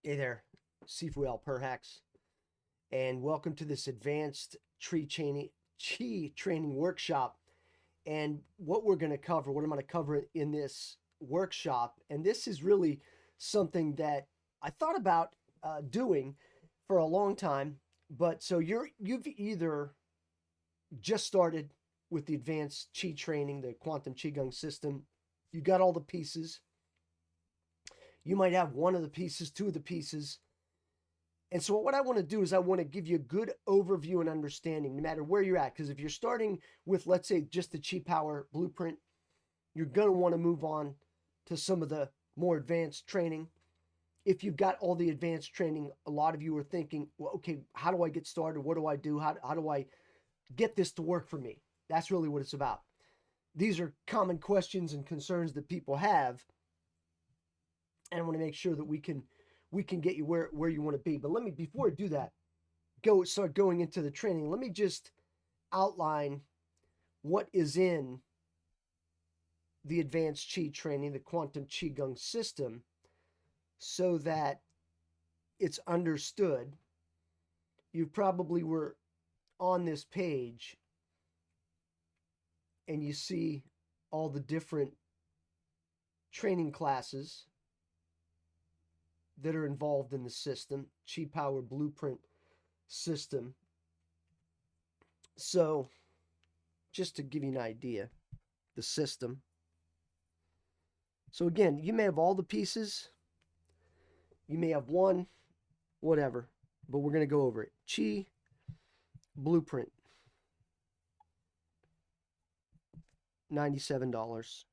Hey there, Sifu Al Perhax, and welcome to this advanced chi training workshop. And what we're going to cover, what I'm going to cover in this workshop, and this is really something that I thought about doing for a long time. But so you've either just started with the advanced chi training, the quantum qigong system, you got all the pieces. You might have one of the pieces, two of the pieces. And so, what I want to do is I want to give you a good overview and understanding, no matter where you're at. Because if you're starting with, let's say, just the Chi Power blueprint, you're going to want to move on to some of the more advanced training. If you've got all the advanced training, a lot of you are thinking, well, okay, how do I get started? What do I do? How do I get this to work for me? That's really what it's about. These are common questions and concerns that people have. And I want to make sure that we can get you where you want to be. But let me, before I do that, start going into the training. Let me just outline what is in the advanced Qi training, the quantum Qigong system, so that it's understood. You probably were on this page and you see all the different training classes that are involved in the system, Qi Power Blueprint system. So, just to give you an idea, the system. So, again, you may have all the pieces, you may have one, whatever, but we're going to go over it. Qi Blueprint, $97.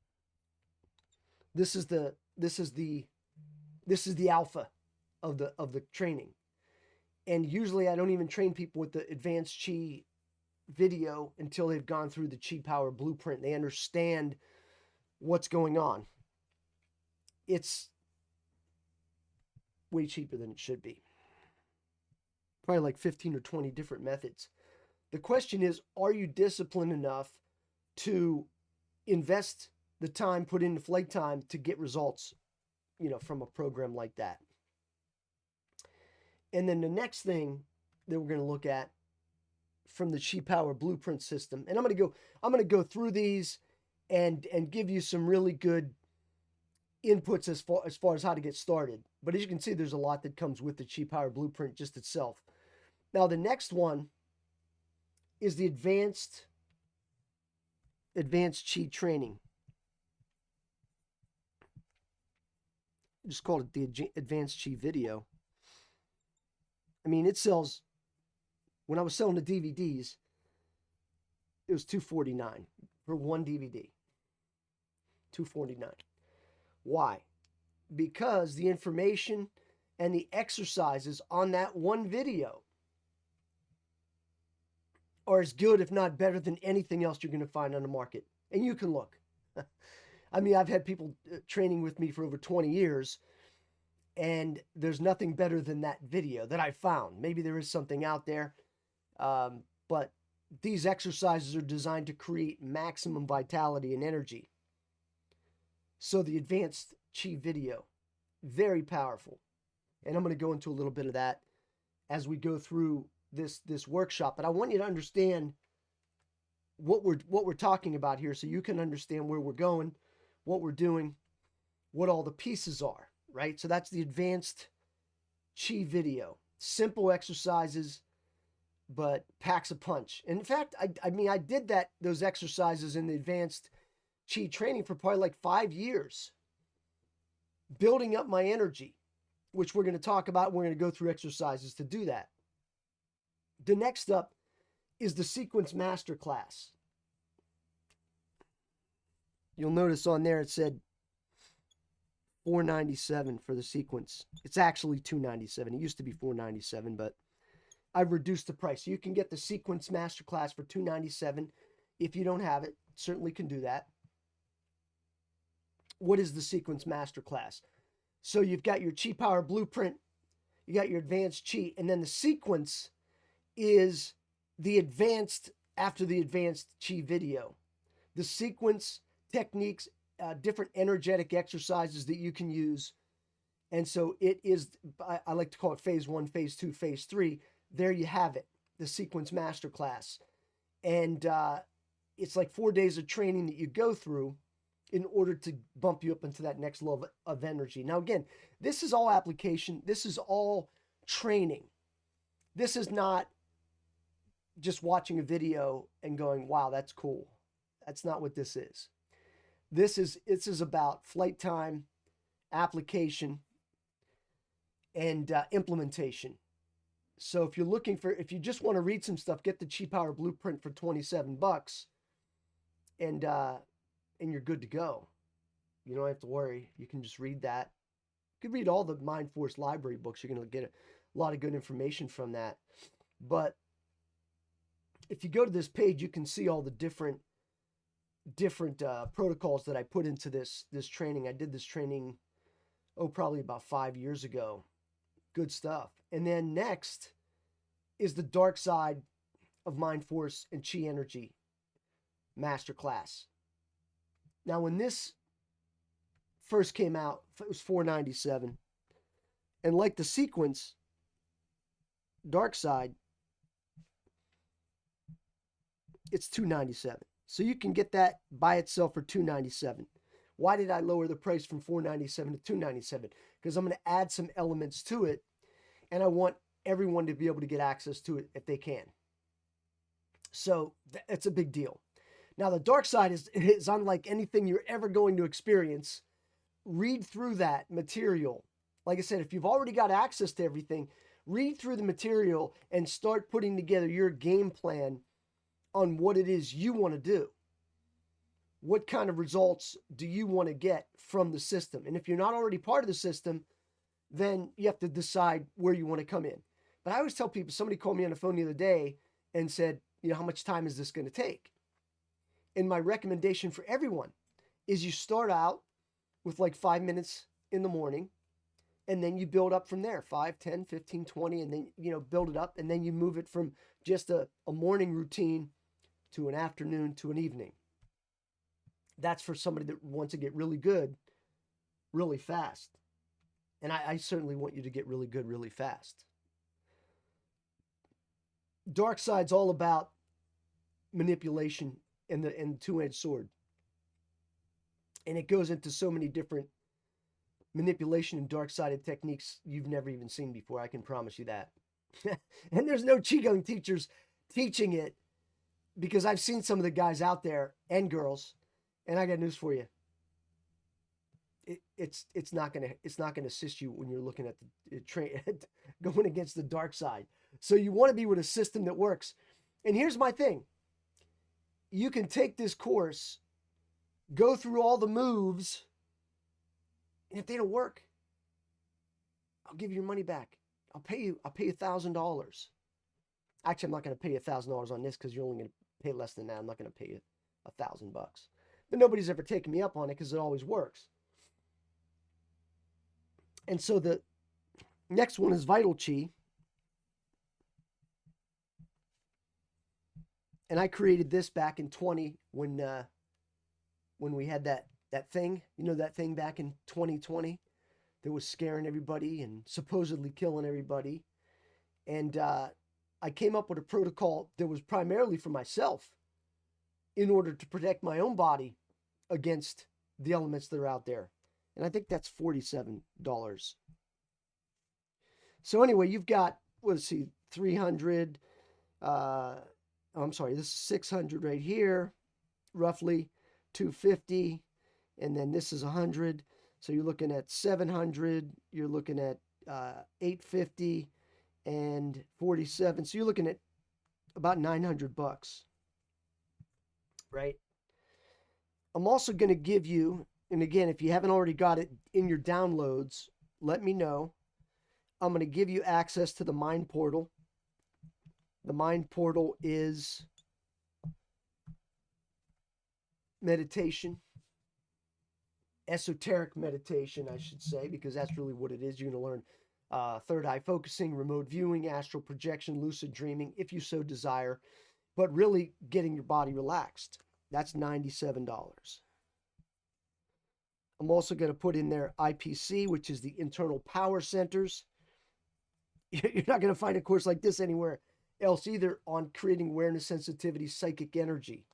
This is the this is the this is the alpha of the training. And usually I don't even train people with the advanced Qi video until they've gone through the Qi Power Blueprint. They understand what's going on. It's way cheaper than it should be. Probably like 15 or 20 different methods. The question is, are you disciplined enough to invest the time, put in the flight time to get results, from a program like that? And then the next thing that we're going to look at from the Qi Power Blueprint system, and I'm going to go through these and give you some really good inputs as far as how to get started. But as you can see, there's a lot that comes with the Qi Power Blueprint just itself. Now, the next one is the advanced Qi training. I just called it the advanced Qi video. I mean, it sells. When I was selling the DVDs, it was $249 for one DVD. $249. Why? Because the information and the exercises on that one video are as good, if not better, than anything else you're going to find on the market. And you can look. I mean, I've had people training with me for over 20 years, and there's nothing better than that video that I found. Maybe there is something out there, but these exercises are designed to create maximum vitality and energy. So the advanced Qi video, very powerful. And I'm going to go into a little bit of that as we go through this workshop. But I want you to understand what we're talking about here, so you can understand where we're going, what we're doing, what all the pieces are, right? So that's the advanced Qi video. Simple exercises, but packs a punch. And in fact, I mean, I did those exercises in the advanced Qi training for probably like 5 years, building up my energy, which we're going to talk about. We're going to go through exercises to do that. The next up is the Sequence Masterclass. You'll notice on there it said $497 for the sequence. It's actually $297. It used to be $497, but I've reduced the price. So you can get the Sequence Masterclass for $297. If you don't have it, certainly can do that. What is the Sequence Masterclass? So you've got your Qi Power Blueprint, you got your advanced Qi, and then the sequence is the advanced after the advanced Qi video. The sequence techniques, different energetic exercises that you can use And so it is, I like to call it phase 1, phase 2, phase 3. There you have it, the Sequence Masterclass. And it's like 4 days of training that you go through in order to bump you up into that next level of energy. Now, again, this is all application. This is all training. This is not just watching a video and going, wow, that's cool. That's not what this is. This is about flight time, application, and implementation. So if if you just want to read some stuff, get the Chi Power Blueprint for $27, and you're good to go. You don't have to worry. You can just read that. You can read all the Mind Force library books. You're going to get a lot of good information from that. But if you go to this page, you can see all the different protocols that I put into this training. I did this training, probably about 5 years ago. Good stuff. And then next is the Dark Side of Mind Force and Chi Energy Masterclass. Now, when this first came out, it was $497. And like the Sequence, Dark Side, it's $297. So you can get that by itself for $297. Why did I lower the price from $497 to $297? Because I'm going to add some elements to it, and I want everyone to be able to get access to it if they can. So it's a big deal. Now, the Dark Side is unlike anything you're ever going to experience. Read through that material. Like I said, if you've already got access to everything, read through the material and start putting together your game plan on what it is you want to do. What kind of results do you want to get from the system? And if you're not already part of the system, then you have to decide where you want to come in. But I always tell people, somebody called me on the phone the other day and said, how much time is this going to take? And my recommendation for everyone is you start out with like 5 minutes in the morning, and then you build up from there, 5, 10, 15, 20, and then, build it up. And then you move it from just a morning routine to an afternoon to an evening. That's for somebody that wants to get really good really fast. And I certainly want you to get really good really fast. Dark Side's all about manipulation and the two-edged sword. And it goes into so many different manipulation and dark-sided techniques you've never even seen before. I can promise you that. And there's no Qigong teachers teaching it, because I've seen some of the guys out there and girls, and I got news for you. It's not gonna assist you when you're looking at the going against the dark side. So you want to be with a system that works. And here's my thing: you can take this course, go through all the moves, and if they don't work, I'll give you your money back. I'll pay you $1,000. Actually, I'm not going to pay you $1,000 on this, because you're only going to pay less than that. I'm not going to pay you $1,000. But nobody's ever taken me up on it, because it always works. And so the next one is Vital Chi. And I created this back in 20 when we had that thing, that thing back in 2020 that was scaring everybody and supposedly killing everybody. And I came up with a protocol that was primarily for myself, in order to protect my own body against the elements that are out there. And I think that's $47. So anyway, you've got, 300, I'm sorry, this is 600 right here, roughly 250. And then this is 100. So you're looking at 700, you're looking at 850 and 47. So you're looking at about $900, right? I'm also going to give you, and again, if you haven't already got it in your downloads, let me know. I'm going to give you access to the Mind Portal. The Mind Portal is meditation, esoteric meditation, I should say, because that's really what it is. You're going to learn third eye focusing, remote viewing, astral projection, lucid dreaming, if you so desire, but really getting your body relaxed. That's $97. I'm also going to put in there IPC, which is the internal power centers. You're not going to find a course like this anywhere else either on creating awareness, sensitivity, psychic energy.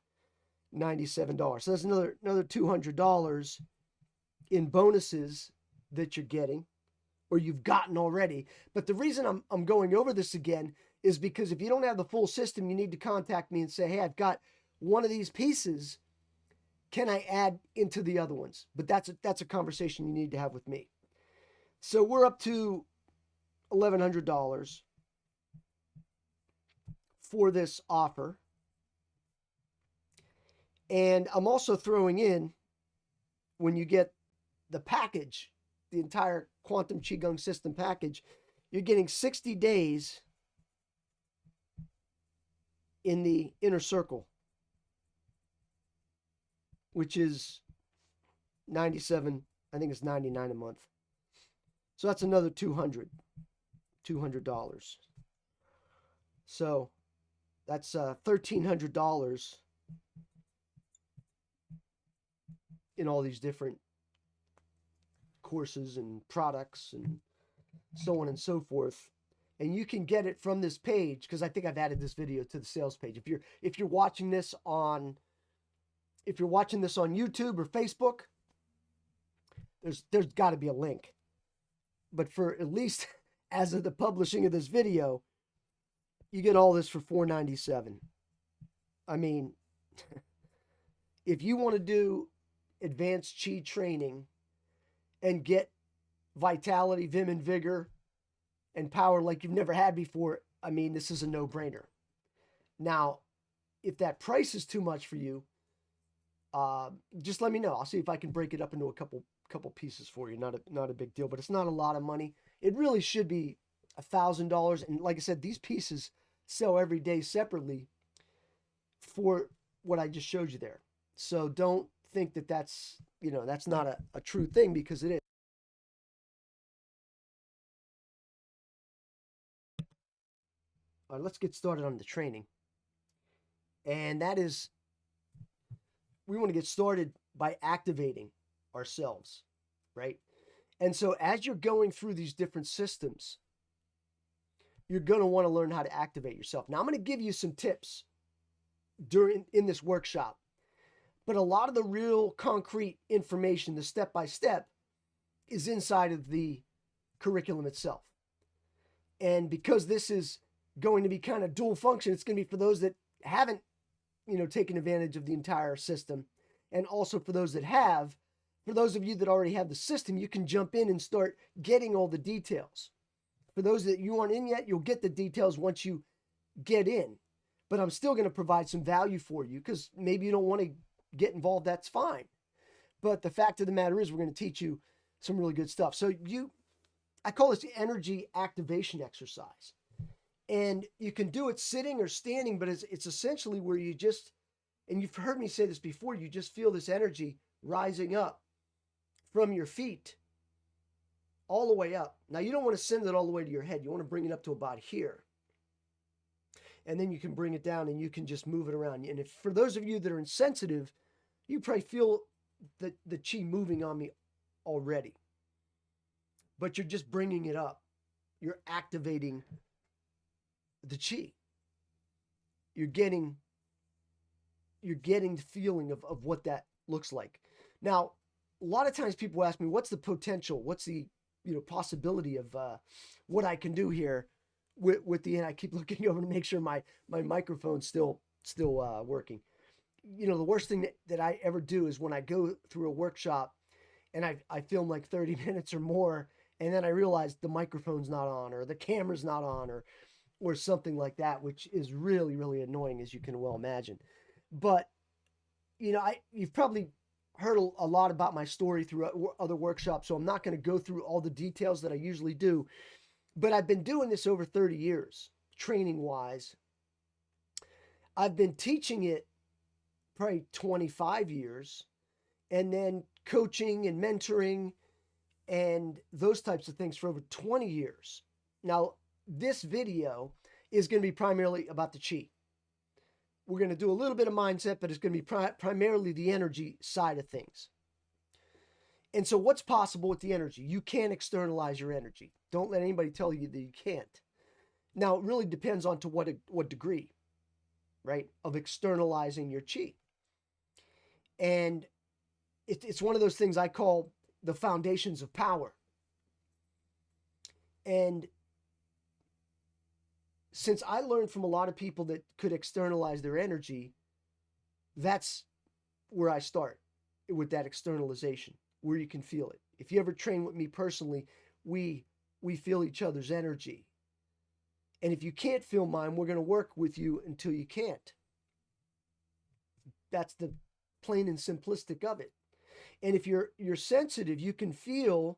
$97. So that's another $200 in bonuses that you're getting or you've gotten already. But the reason I'm going over this again is because if you don't have the full system, you need to contact me and say, hey, I've got one of these pieces. Can I add into the other ones? But that's a conversation you need to have with me. So we're up to $1,100 for this offer. And I'm also throwing in, when you get the package, the entire Quantum Qigong System package, you're getting 60 days in the inner circle, which is 97, I think it's 99 a month. So that's another $200. So that's $1,300 in all these different courses and products and so on and so forth. And you can get it from this page, because I think I've added this video to the sales page. If you're watching this on YouTube or Facebook, there's got to be a link. But for at least as of the publishing of this video, you get all this for $497. I mean, if you want to do advanced chi training and get vitality, vim and vigor and power like you've never had before, I mean, this is a no-brainer. Now, if that price is too much for you, just let me know. I'll see if I can break it up into a couple pieces for you. Not a big deal, but it's not a lot of money. It really should be $1,000. And like I said, these pieces sell every day separately for what I just showed you there. So don't think that that's not a true thing, because it is. All right, let's get started on the training. And that is, we want to get started by activating ourselves, right? And so as you're going through these different systems, you're going to want to learn how to activate yourself. Now, I'm going to give you some tips in this workshop, but a lot of the real concrete information, the step-by-step, is inside of the curriculum itself. And because this is going to be kind of dual function, it's going to be for those that haven't, taken advantage of the entire system, and also for those that have. For those of you that already have the system, you can jump in and start getting all the details. For those that you aren't in yet, you'll get the details once you get in. But I'm still going to provide some value for you, because maybe you don't want to get involved. That's fine. But the fact of the matter is, we're going to teach you some really good stuff. So I call this the energy activation exercise. And you can do it sitting or standing, but it's essentially where you just, and you've heard me say this before, you just feel this energy rising up from your feet all the way up. Now, you don't want to send it all the way to your head. You want to bring it up to about here. And then you can bring it down and you can just move it around. And for those of you that are insensitive, you probably feel the chi moving on me already. But you're just bringing it up. You're activating the chi. You're getting the feeling of what that looks like. Now, a lot of times people ask me, what's the potential? What's the possibility of what I can do here with the, and I keep looking over to make sure my microphone's still working. The worst thing that I ever do is when I go through a workshop and I film like 30 minutes or more, and then I realize the microphone's not on, or the camera's not on, or something like that, which is really, really annoying, as you can well imagine. But, you've probably heard a lot about my story through other workshops, so I'm not going to go through all the details that I usually do. But I've been doing this over 30 years, training-wise. I've been teaching it probably 25 years, and then coaching and mentoring and those types of things for over 20 years. Now, this video is going to be primarily about the chi. We're going to do a little bit of mindset, but it's going to be primarily the energy side of things. And so what's possible with the energy? You can externalize your energy. Don't let anybody tell you that you can't. Now, it really depends on to what degree, right, of externalizing your chi. And it's one of those things I call the foundations of power. And since I learned from a lot of people that could externalize their energy, that's where I start with that externalization, where you can feel it. If you ever train with me personally, we feel each other's energy. And if you can't feel mine, we're going to work with you until you can't. That's the plain and simplistic of it. And if you're sensitive, you can feel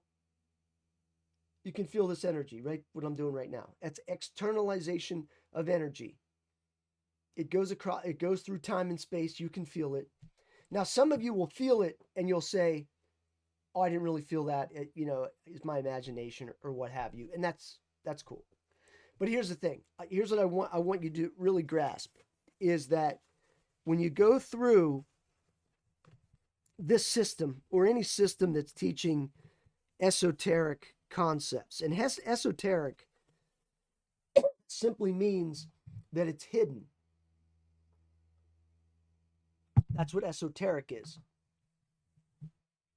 this energy, right? What I'm doing right now. That's externalization of energy. It goes through time and space. You can feel it. Now, some of you will feel it and you'll say, oh, I didn't really feel that. It's my imagination or what have you. And that's cool. But here's the thing. Here's what I want you to really grasp is that when you go through this system or any system that's teaching esoteric concepts, and esoteric simply means that it's hidden. That's what esoteric is.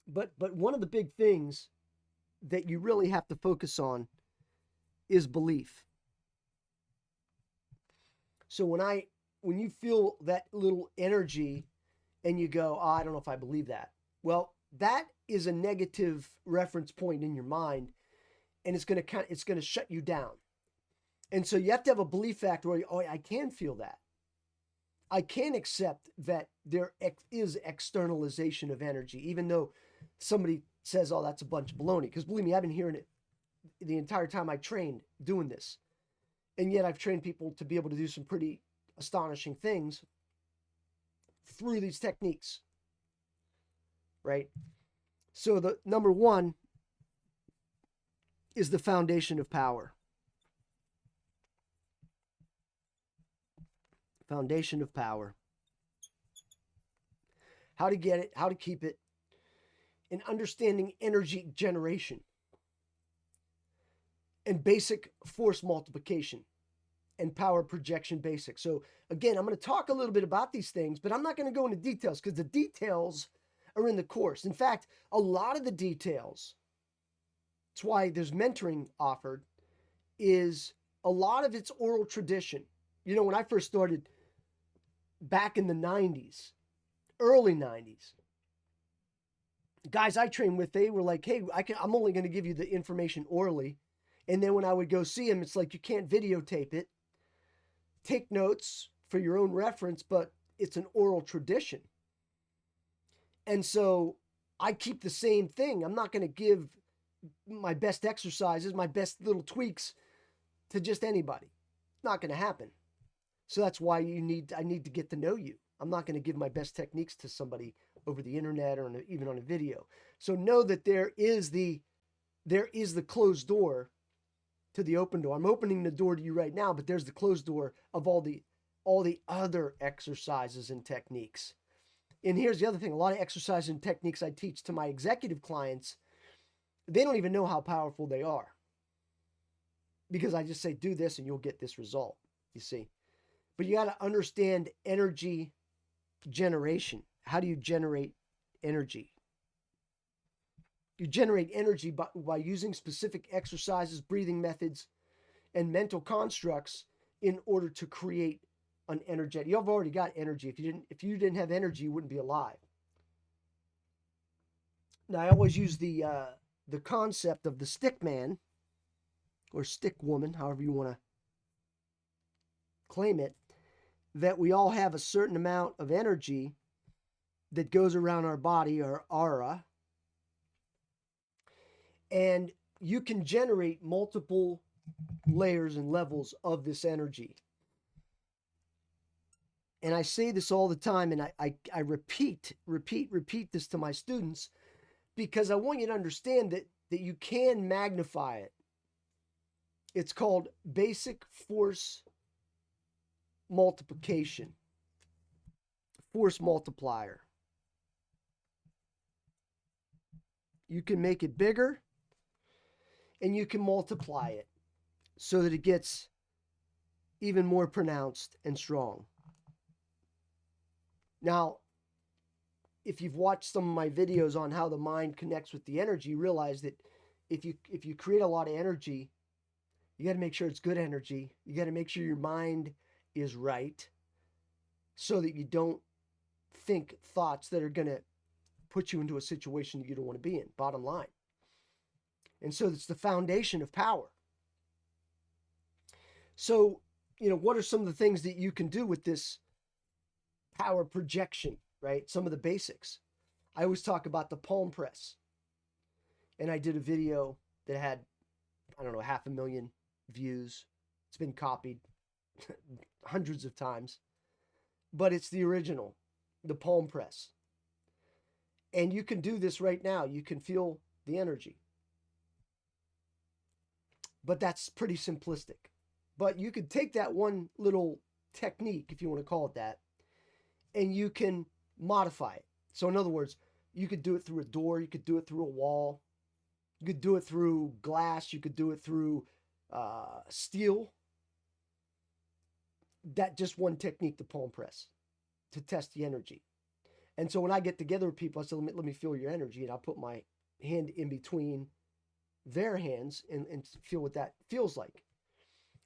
But one of the big things that you really have to focus on is belief. So when you feel that little energy and you go, oh, I don't know if I believe that. Well, that is a negative reference point in your mind, and it's going to shut you down. And so you have to have a belief factor where, oh, I can feel that. I can accept that there is externalization of energy, even though somebody says, oh, that's a bunch of baloney. Because believe me, I've been hearing it the entire time I trained doing this. And yet I've trained people to be able to do some pretty astonishing things through these techniques, right? So the number one is the foundation of power. Foundation of power. How to get it, how to keep it, and understanding energy generation and basic force multiplication and power projection basics. So again, I'm going to talk a little bit about these things, but I'm not going to go into details because the details are in the course. In fact, a lot of the details, that's why there's mentoring offered, is a lot of it's oral tradition. When I first started back in the 90s, early 90s, guys I trained with, they were like, hey, I'm only going to give you the information orally. And then when I would go see them, it's like, you can't videotape it. Take notes for your own reference, but it's an oral tradition. And so I keep the same thing. I'm not going to give my best exercises, my best little tweaks to just anybody. Not going to happen. So that's why I need to get to know you. I'm not going to give my best techniques to somebody over the internet or even on a video. So know that there is the closed door to the open door. I'm opening the door to you right now, but there's the closed door of all the other exercises and techniques. And here's the other thing. A lot of exercises and techniques I teach to my executive clients, they don't even know how powerful they are. Because I just say, do this and you'll get this result, you see. But you got to understand energy generation. How do you generate energy? You generate energy by using specific exercises, breathing methods, and mental constructs in order to create an energetic. You've already got energy. If you didn't have energy, you wouldn't be alive. Now, I always use the concept of the stick man or stick woman, however you want to claim it, that we all have a certain amount of energy that goes around our body, our aura. And you can generate multiple layers and levels of this energy. And I say this all the time, and I repeat this to my students, because I want you to understand that you can magnify it. It's called basic force multiplication, force multiplier. You can make it bigger, and you can multiply it so that it gets even more pronounced and strong. Now, if you've watched some of my videos on how the mind connects with the energy, you realize that if you create a lot of energy, you got to make sure it's good energy. You got to make sure your mind is right so that you don't think thoughts that are going to put you into a situation that you don't want to be in, bottom line. And so it's the foundation of power. So, what are some of the things that you can do with this power projection, right? Some of the basics. I always talk about the palm press. And I did a video that had, 500,000 views. It's been copied hundreds of times. But it's the original, the palm press. And you can do this right now. You can feel the energy. But that's pretty simplistic. But you could take that one little technique, if you want to call it that, and you can modify it. So in other words, you could do it through a door, you could do it through a wall, you could do it through glass, you could do it through steel. That just one technique, the palm press, to test the energy. And so when I get together with people, I say, let me feel your energy, and I'll put my hand in between their hands and feel what that feels like.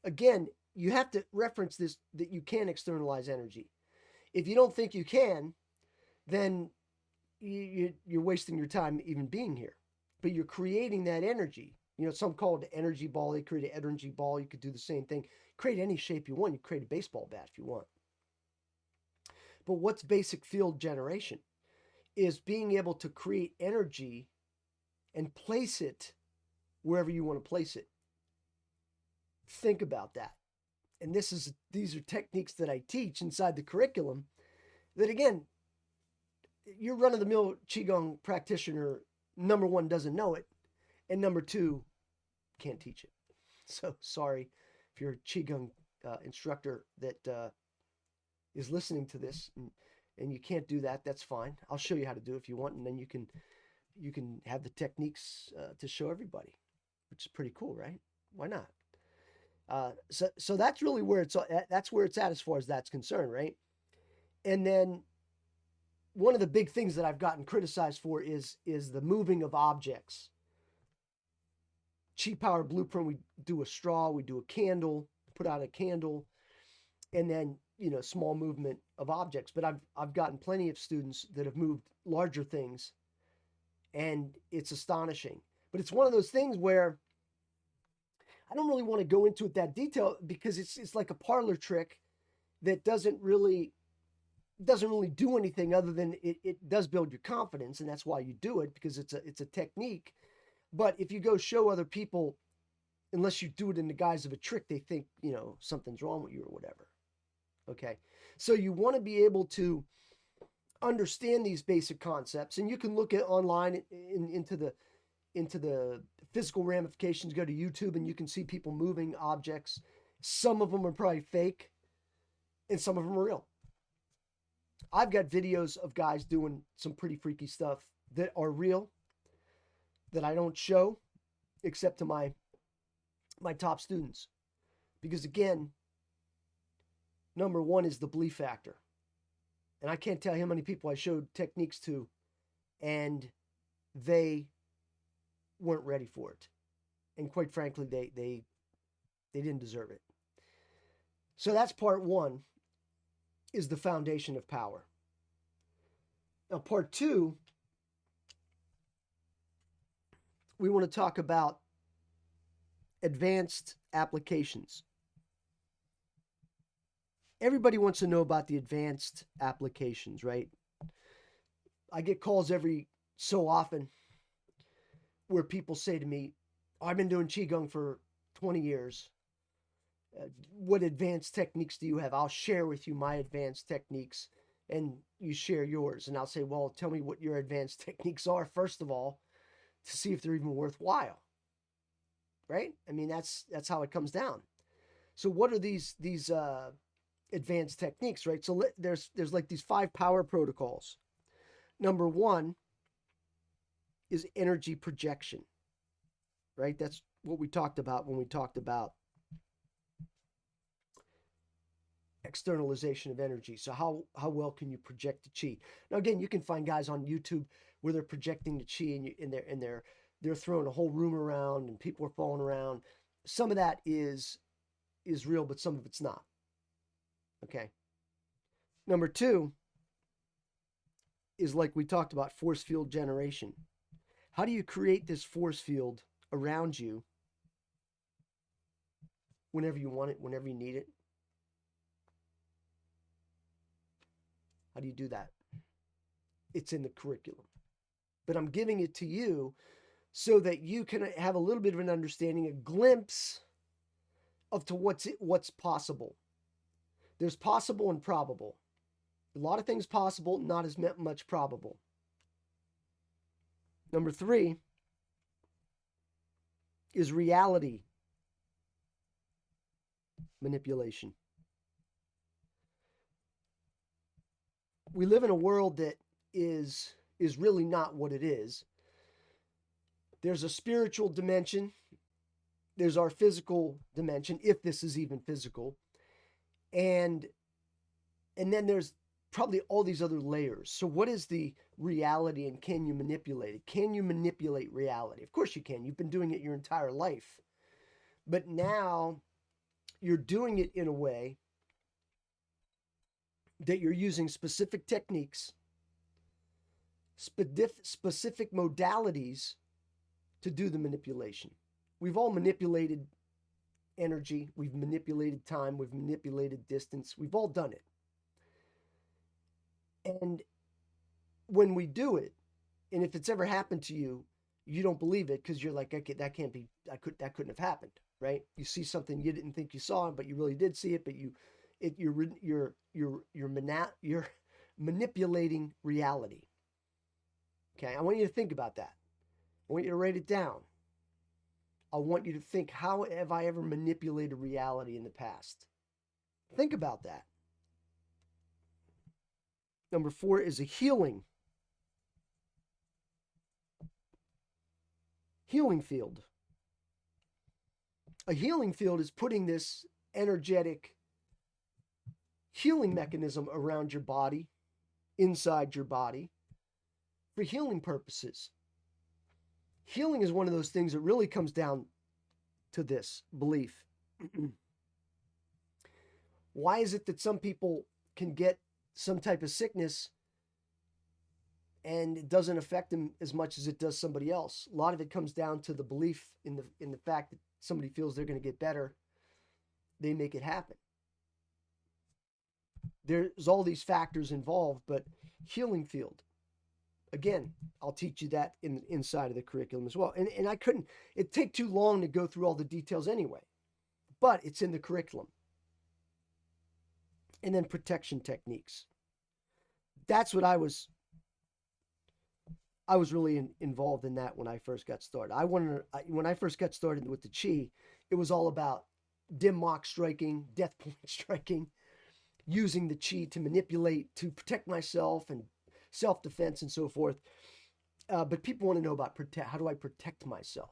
Again, you have to reference this, that you can externalize energy. If you don't think you can, then you're wasting your time even being here. But you're creating that energy. Some call it the energy ball. They create an energy ball. You could do the same thing. Create any shape you want. You create a baseball bat if you want. But what's basic field generation? Is being able to create energy and place it wherever you want to place it. Think about that. And these are techniques that I teach inside the curriculum that, again, your run-of-the-mill Qigong practitioner, number one, doesn't know it, and number two, can't teach it. So sorry if you're a Qigong instructor that is listening to this and you can't do that. That's fine. I'll show you how to do it if you want, and then you can have the techniques to show everybody, which is pretty cool, right? Why not? So that's really where it's at as far as that's concerned, right? And then one of the big things that I've gotten criticized for is the moving of objects. Chi Power Blueprint, we do a straw, we do a candle, put out a candle, and then small movement of objects. But I've gotten plenty of students that have moved larger things, and it's astonishing. But it's one of those things where I don't really want to go into it that detail because it's like a parlor trick that doesn't really do anything other than it does build your confidence, and that's why you do it, because it's a technique. But if you go show other people, unless you do it in the guise of a trick, they think something's wrong with you or whatever. Okay, so you want to be able to understand these basic concepts, and you can look at online into the physical ramifications. Go to YouTube and you can see people moving objects. Some of them are probably fake and some of them are real. I've got videos of guys doing some pretty freaky stuff that are real that I don't show except to my top students. Because again, number one is the belief factor. And I can't tell you how many people I showed techniques to and they weren't ready for it. And quite frankly, they didn't deserve it. So that's part one, is the foundation of power. Now, part two, we want to talk about advanced applications. Everybody wants to know about the advanced applications, right? I get calls every so often where people say to me, I've been doing Qigong for 20 years. What advanced techniques do you have? I'll share with you my advanced techniques and you share yours. And I'll say, well, tell me what your advanced techniques are, first of all, to see if they're even worthwhile. Right? I mean, that's how it comes down. So what are these advanced techniques, right? So there's like these 5 power protocols. Number one is energy projection, right? That's what we talked about when we talked about externalization of energy. So how well can you project the chi? Now again, you can find guys on YouTube where they're projecting the chi and they're throwing a whole room around and people are falling around. Some of that is real, but some of it's not. Okay. Number 2 is like we talked about, force field generation. How do you create this force field around you whenever you want it, whenever you need it? How do you do that? It's in the curriculum. But I'm giving it to you so that you can have a little bit of an understanding, a glimpse of to what's possible. There's possible and probable. A lot of things possible, not as much probable. Number 3 is reality manipulation. We live in a world that is really not what it is. There's a spiritual dimension. There's our physical dimension, if this is even physical. And then there's probably all these other layers. So what is the reality, and can you manipulate it? Can you manipulate reality? Of course you can. You've been doing it your entire life. But now you're doing it in a way that you're using specific techniques, specific modalities to do the manipulation. We've all manipulated energy. We've manipulated time. We've manipulated distance. We've all done it. And when we do it, and if it's ever happened to you, you don't believe it because you're like, okay, that can't be, that couldn't have happened, right? You see something you didn't think you saw, but you really did see it, but you're manipulating reality. Okay, I want you to think about that. I want you to write it down. I want you to think, how have I ever manipulated reality in the past? Think about that. Number 4 is a healing field. A healing field is putting this energetic healing mechanism around your body, inside your body, for healing purposes. Healing is one of those things that really comes down to this belief. Why is it that some people can get some type of sickness and it doesn't affect them as much as it does somebody else? A lot of it comes down to the belief in the fact that somebody feels they're going to get better. They make it happen. There's all these factors involved, but healing field. Again, I'll teach you that inside of the curriculum as well. And I couldn't, it'd take too long to go through all the details anyway, but it's in the curriculum. And then protection techniques. That's what I was really involved in that when I first got started. When I first got started with the Chi, it was all about dim mak striking, death point striking, using the Chi to manipulate, to protect myself and self-defense and so forth. But people want to know about how do I protect myself?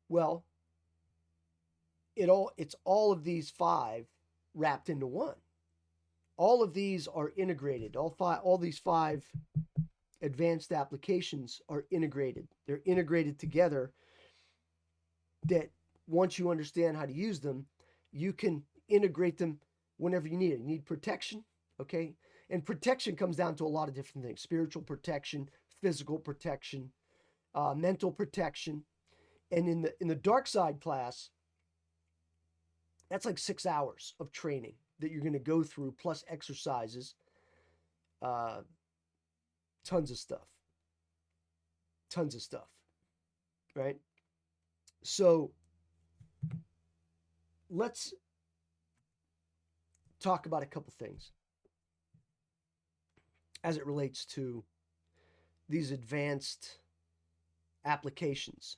Well, it's all of these 5 wrapped into one. All of these are integrated. All these 5 advanced applications are integrated. They're integrated together, that once you understand how to use them, you can integrate them whenever you need it. You need protection, okay? And protection comes down to a lot of different things: spiritual protection, physical protection, mental protection. And in the dark side class, that's like 6 hours of training that you're going to go through, plus exercises, tons of stuff, right? So let's talk about a couple things as it relates to these advanced applications.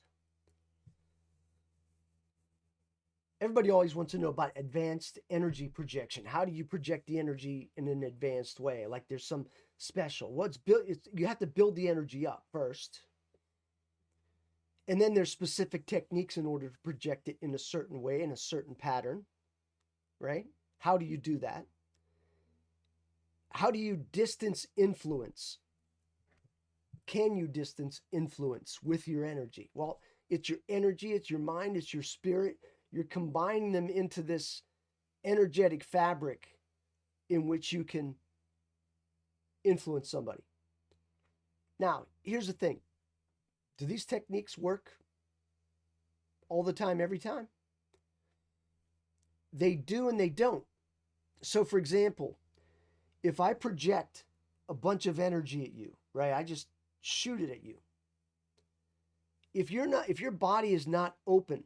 Everybody always wants to know about advanced energy projection. How do you project the energy in an advanced way? Like there's some special? What's built? You have to build the energy up first. And then there's specific techniques in order to project it in a certain way, in a certain pattern, right? How do you do that? How do you distance influence? Can you distance influence with your energy? Well, it's your energy, it's your mind, it's your spirit. You're combining them into this energetic fabric in which you can influence somebody. Now, here's the thing. Do these techniques work all the time, every time? They do and they don't. So, for example, if I project a bunch of energy at you, right? I just shoot it at you. If your body is not open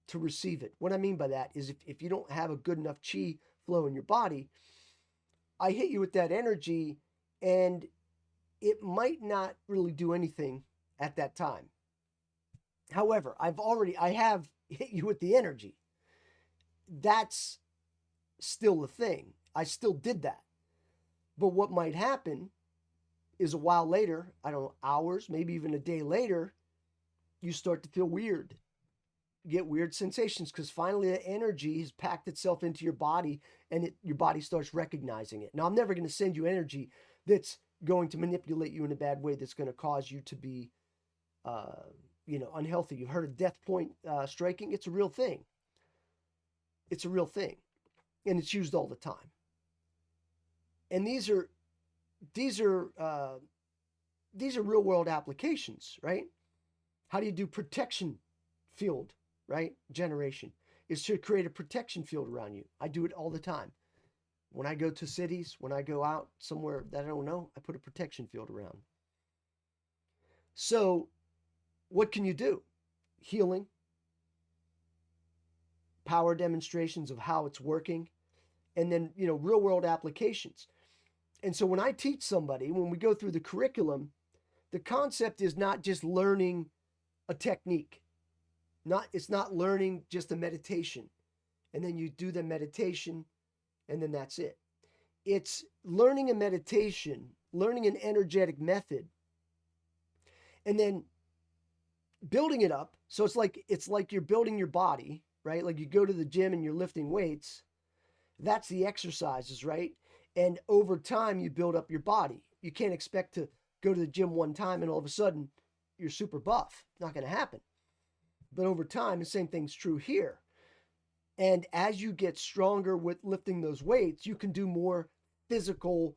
to receive it, what I mean by that is if you don't have a good enough chi flow in your body, I hit you with that energy and it might not really do anything at that time. However, I have hit you with the energy. That's still a thing. I still did that. But what might happen is a while later, I don't know, hours, maybe even a day later, you start to feel weird. You get weird sensations because finally the energy has packed itself into your body and your body starts recognizing it. Now, I'm never going to send you energy that's going to manipulate you in a bad way that's going to cause you to be, unhealthy. You've heard of death point striking. It's a real thing. It's a real thing. And it's used all the time. And these are real world applications, right? How do you do protection field, right? Generation is to create a protection field around you. I do it all the time. When I go to cities, when I go out somewhere that I don't know, I put a protection field around. So what can you do? Healing, power demonstrations of how it's working, and then, real world applications. And so when I teach somebody, when we go through the curriculum, the concept is not just learning a technique. It's not learning just a meditation. And then you do the meditation and then that's it. It's learning a meditation, learning an energetic method, and then building it up. So it's like you're building your body, right? Like you go to the gym and you're lifting weights. That's the exercises, right? And over time, you build up your body. You can't expect to go to the gym one time and all of a sudden you're super buff. Not going to happen. But over time, the same thing's true here. And as you get stronger with lifting those weights, you can do more physical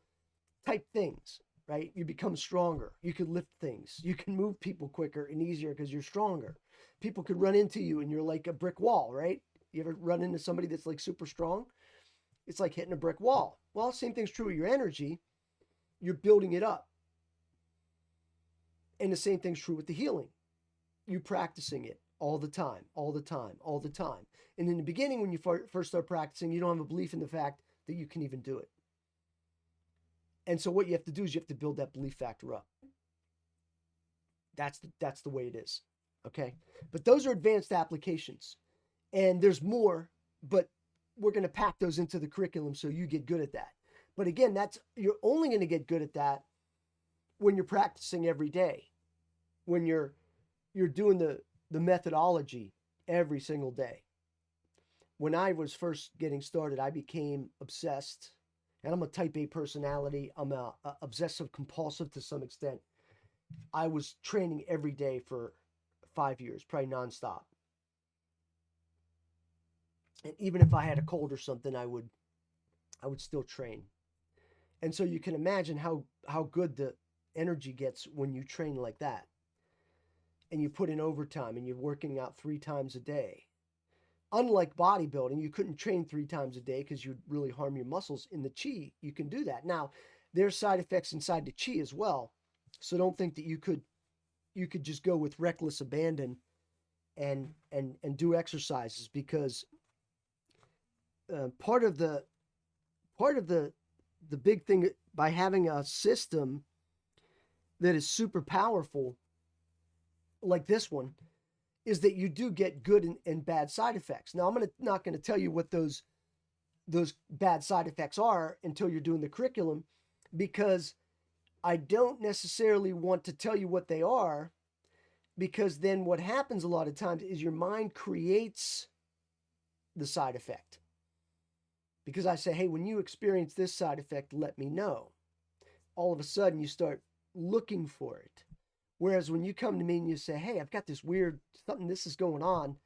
type things, right? You become stronger. You can lift things. You can move people quicker and easier because you're stronger. People could run into you and you're like a brick wall, right? You ever run into somebody that's like super strong? It's like hitting a brick wall. Well, same thing's true with your energy. You're building it up. And the same thing's true with the healing. You practicing it all the time, all the time, all the time. And in the beginning, when you first start practicing, you don't have a belief in the fact that you can even do it. And so what you have to do is you have to build that belief factor up. That's the way it is. Okay. But those are advanced applications. And there's more, but we're going to pack those into the curriculum so you get good at that. But again, you're only going to get good at that when you're practicing every day, when you're doing the methodology every single day. When I was first getting started, I became obsessed, and I'm a type A personality. I'm a obsessive compulsive to some extent. I was training every day for 5 years, probably nonstop. And even if I had a cold or something, I would still train. And so you can imagine how good the energy gets when you train like that. And you put in overtime and you're working out 3 times a day. Unlike bodybuilding, you couldn't train 3 times a day because you'd really harm your muscles. In the chi, you can do that. Now, there's side effects inside the chi as well. So don't think that you could just go with reckless abandon and do exercises, because part of the big thing by having a system that is super powerful like this one is that you do get good and bad side effects. Now, I'm not going to tell you what those bad side effects are until you're doing the curriculum, because I don't necessarily want to tell you what they are, because then what happens a lot of times is your mind creates the side effect. Because I say, hey, when you experience this side effect, let me know. All of a sudden, you start looking for it. Whereas when you come to me and you say, hey, I've got this weird something, this is going on,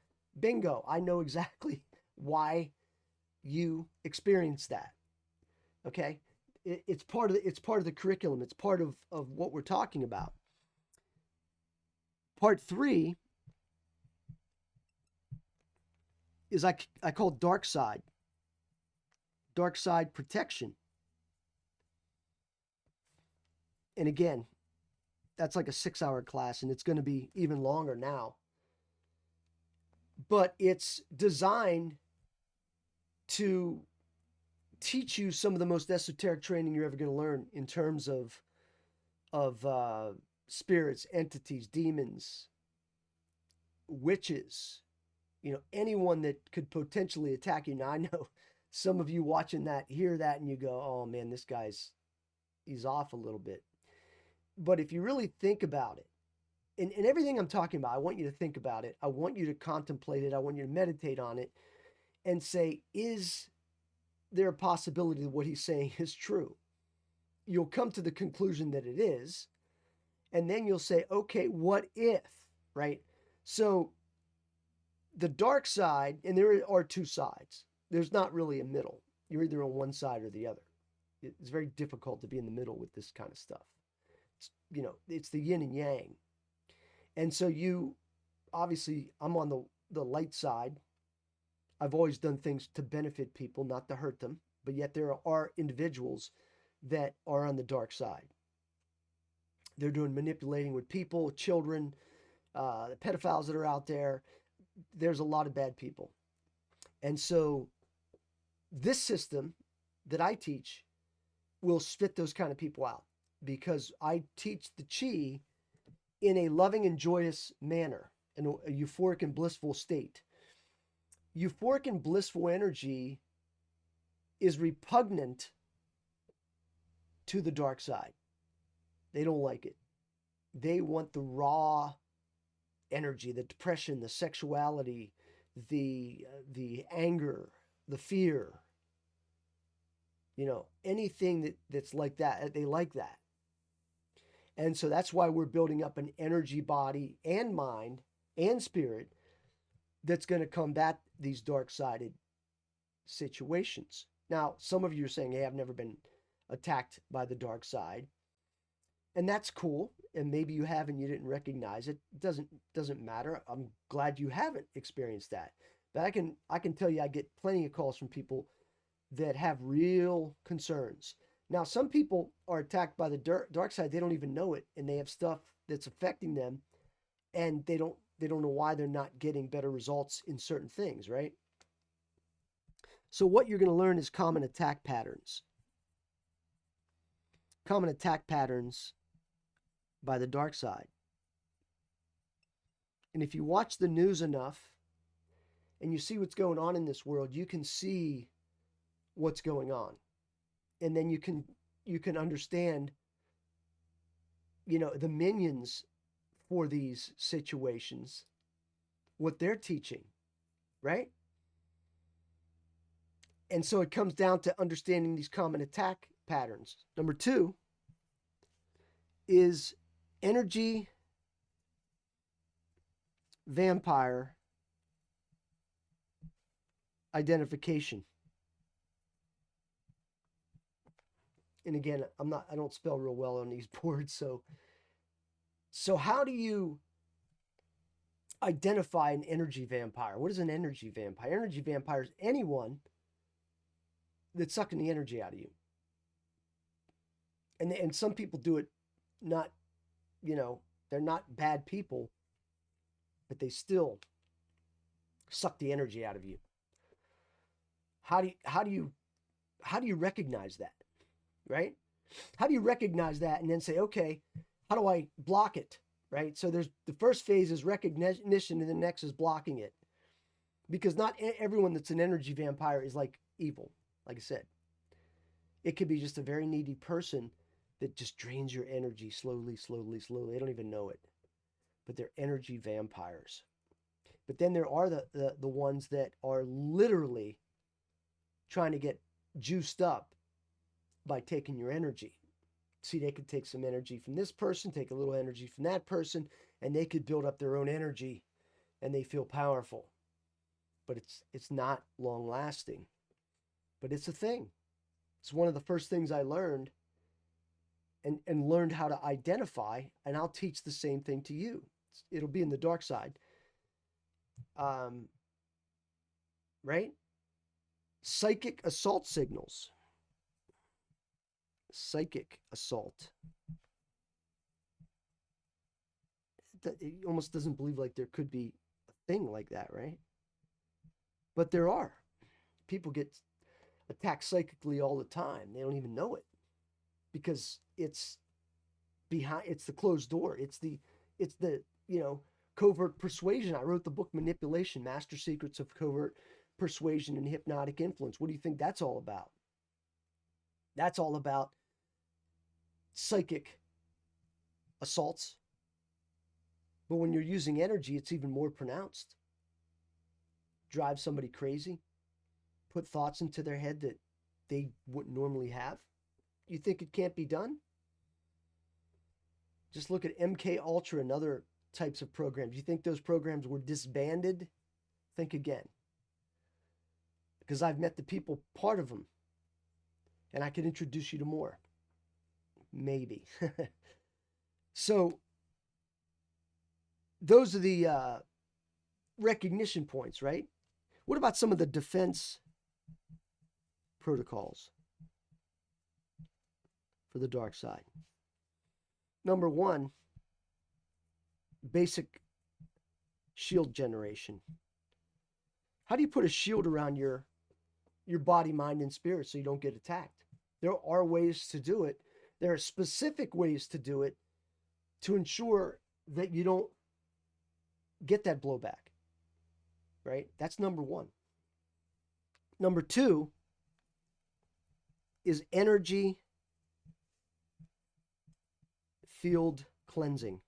bingo, I know exactly why you experienced that. Okay? It's part of the curriculum. It's part of what we're talking about. Part 3 is I call dark side protection. And again, that's like a 6-hour class, and it's going to be even longer now. But it's designed to teach you some of the most esoteric training you're ever going to learn in terms of spirits, entities, demons, witches, anyone that could potentially attack you. Now, I know some of you watching that hear that and you go, oh man, he's off a little bit. But if you really think about it, and everything I'm talking about, I want you to think about it. I want you to contemplate it. I want you to meditate on it and say, is there a possibility that what he's saying is true? You'll come to the conclusion that it is. And then you'll say, okay, what if, right? So the dark side, and there are 2 sides. There's not really a middle. You're either on one side or the other. It's very difficult to be in the middle with this kind of stuff. It's the yin and yang. And so obviously, I'm on the light side. I've always done things to benefit people, not to hurt them. But yet there are individuals that are on the dark side. They're doing manipulating with people, children, the pedophiles that are out there. There's a lot of bad people. And so this system that I teach will spit those kind of people out, because I teach the chi in a loving and joyous manner, in a euphoric and blissful state. Euphoric and blissful energy is repugnant to the dark side. They don't like it. They want the raw energy, the depression, the sexuality, the anger, the fear. Anything that's like that, they like that. And so that's why we're building up an energy body and mind and spirit that's going to combat these dark-sided situations. Now, some of you are saying, hey, I've never been attacked by the dark side. And that's cool. And maybe you have and you didn't recognize it. It doesn't matter. I'm glad you haven't experienced that. But I can tell you, I get plenty of calls from people that have real concerns. Now, some people are attacked by the dark side. They don't even know it, and they have stuff that's affecting them, and they don't know why they're not getting better results in certain things, right? So what you're going to learn is common attack patterns. Common attack patterns by the dark side. And if you watch the news enough and you see what's going on in this world, you can see what's going on. And then you can understand, the minions for these situations, what they're teaching, right? And so it comes down to understanding these common attack patterns. Number 2 is energy vampire identification. And again, I don't spell real well on these boards, so how do you identify an energy vampire? What is an energy vampire? Energy vampire is anyone that's sucking the energy out of you. And some people do it not, they're not bad people, but they still suck the energy out of you. How do you recognize that? Right? How do you recognize that and then say, okay, how do I block it? Right? So there's the first phase is recognition, and the next is blocking it. Because not everyone that's an energy vampire is like evil. Like I said, it could be just a very needy person that just drains your energy slowly, slowly, slowly. They don't even know it, but they're energy vampires. But then there are the ones that are literally trying to get juiced up by taking your energy. See, they could take some energy from this person, take a little energy from that person, and they could build up their own energy and they feel powerful. But it's not long lasting. But it's a thing. It's one of the first things I learned and learned how to identify, and I'll teach the same thing to you. It'll be in the dark side. Right? Psychic assault signals. Psychic assault. It almost doesn't believe like there could be a thing like that, right? But there are. People get attacked psychically all the time. They don't even know it because it's behind. It's the closed door. It's the covert persuasion. I wrote the book Manipulation: Master Secrets of Covert Persuasion and Hypnotic Influence. What do you think that's all about? That's all about psychic assaults. But when you're using energy, it's even more pronounced. Drive somebody crazy, put thoughts into their head that they wouldn't normally have. You think it can't be done? Just look at MK Ultra and other types of programs. You think those programs were disbanded? Think again. Because I've met the people, part of them, and I can introduce you to more. Maybe. So those are the recognition points, right? What about some of the defense protocols for the dark side? Number one, basic shield generation. How do you put a shield around your body, mind, and spirit so you don't get attacked? There are ways to do it. There are specific ways to do it to ensure that you don't get that blowback, right? That's number one. Number two is energy field cleansing.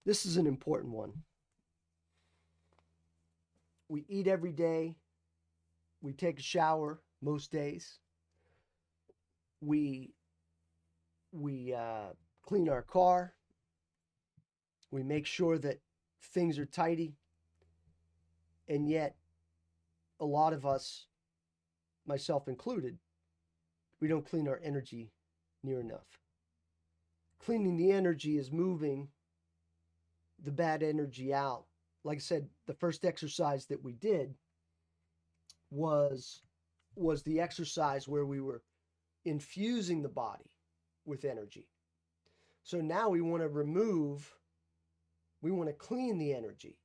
This is an important one. We eat every day. We take a shower most days. We clean our car. We make sure that things are tidy. And yet, a lot of us, myself included, we don't clean our energy near enough. Cleaning the energy is moving the bad energy out. Like I said, the first exercise that we did was the exercise where we were infusing the body with energy. So now we want to clean the energy.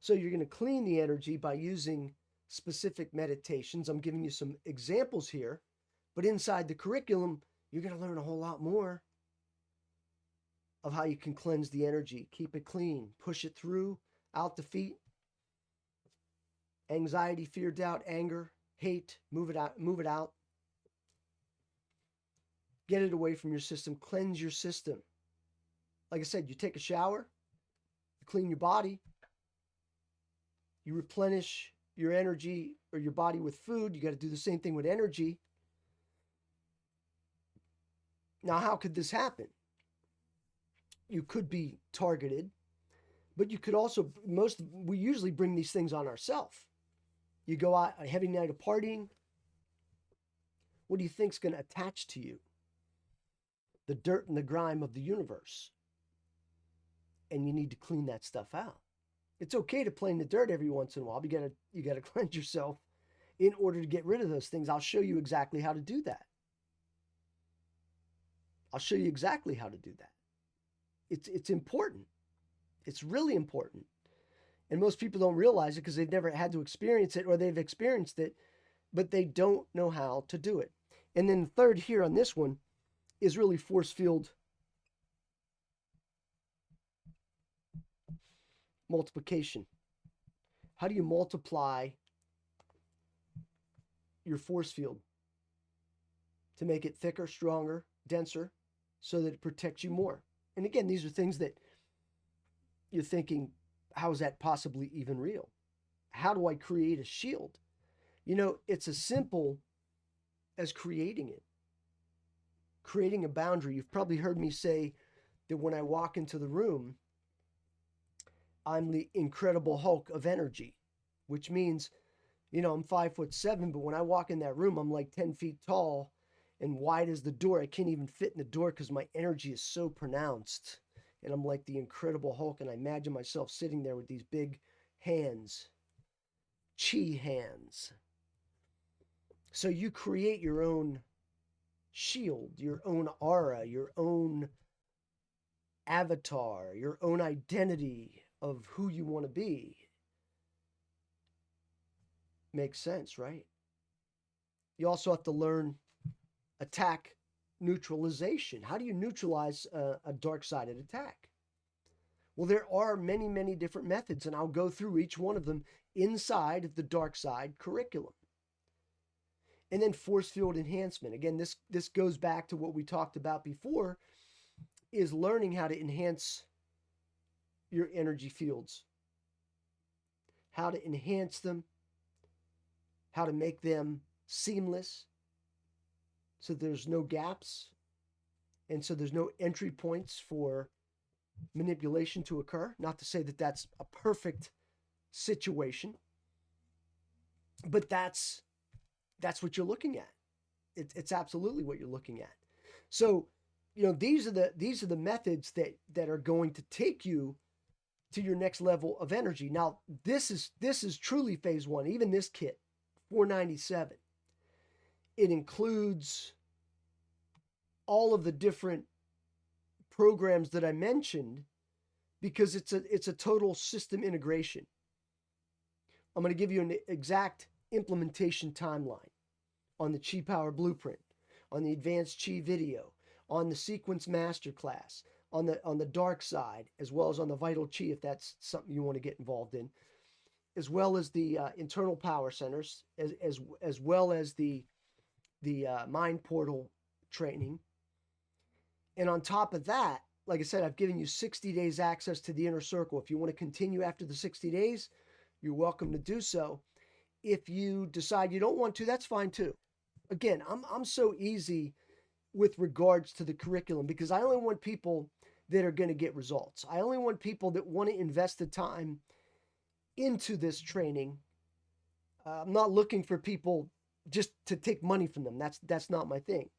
So you're going to clean the energy by using specific meditations. I'm giving you some examples here, but inside the curriculum, you're going to learn a whole lot more of how you can cleanse the energy, keep it clean, push it through, out the feet. Anxiety, fear, doubt, anger, hate, move it out. Get it away from your system, cleanse your system. Like I said, you take a shower, you clean your body, you replenish your energy or your body with food. You got to do the same thing with energy. Now, how could this happen? You could be targeted, but you could also, we usually bring these things on ourselves. You go out a heavy night of partying. What do you think's going to attach to you? The dirt and the grime of the universe. And you need to clean that stuff out. It's okay to play in the dirt every once in a while, but you gotta cleanse yourself in order to get rid of those things. I'll show you exactly how to do that. I'll show you exactly how to do that. It's important. It's really important. And most people don't realize it because they've never had to experience it, or they've experienced it, but they don't know how to do it. And then the third here on this one is really force field multiplication. How do you multiply your force field to make it thicker, stronger, denser so that it protects you more. And again, these are things that you're thinking, how is that possibly even real? How do I create a shield? You know, it's as simple as creating it, creating a boundary. You've probably heard me say that when I walk into the room, I'm the Incredible Hulk of energy, which means, you know, I'm 5'7", but when I walk in that room, I'm like 10 feet tall and wide as the door. I can't even fit in the door because my energy is so pronounced. And I'm like the Incredible Hulk, and I imagine myself sitting there with these big hands, chi hands. So you create your own shield, your own aura, your own avatar, your own identity of who you want to be. Makes sense, right? You also have to learn attack neutralization. How do you neutralize a dark-sided attack? Well, there are many, many different methods, and I'll go through each one of them inside of the dark side curriculum. And then force field enhancement. Again, this goes back to what we talked about before, is learning how to enhance your energy fields, how to enhance them, how to make them seamless so there's no gaps and so there's no entry points for manipulation to occur. Not to say that that's a perfect situation, but that's what you're looking at. It's absolutely what you're looking at. So, you know, these are the methods that are going to take you to your next level of energy. Now, this is truly phase one. Even this kit, $497. It includes all of the different programs that I mentioned because it's a total system integration. I'm going to give you an exact implementation timeline on the Chi Power Blueprint, on the Advanced Chi video, on the Sequence Masterclass, on the dark side, as well as on the Vital Chi, if that's something you want to get involved in, as well as the internal power centers, as well as the Mind Portal training. And on top of that, like I said, I've given you 60 days access to the inner circle. If you want to continue after the 60 days, you're welcome to do so. If you decide you don't want to, that's fine too. Again, I'm so easy with regards to the curriculum because I only want people that are going to get results. I only want people that want to invest the time into this training. I'm not looking for people just to take money from them. That's not my thing.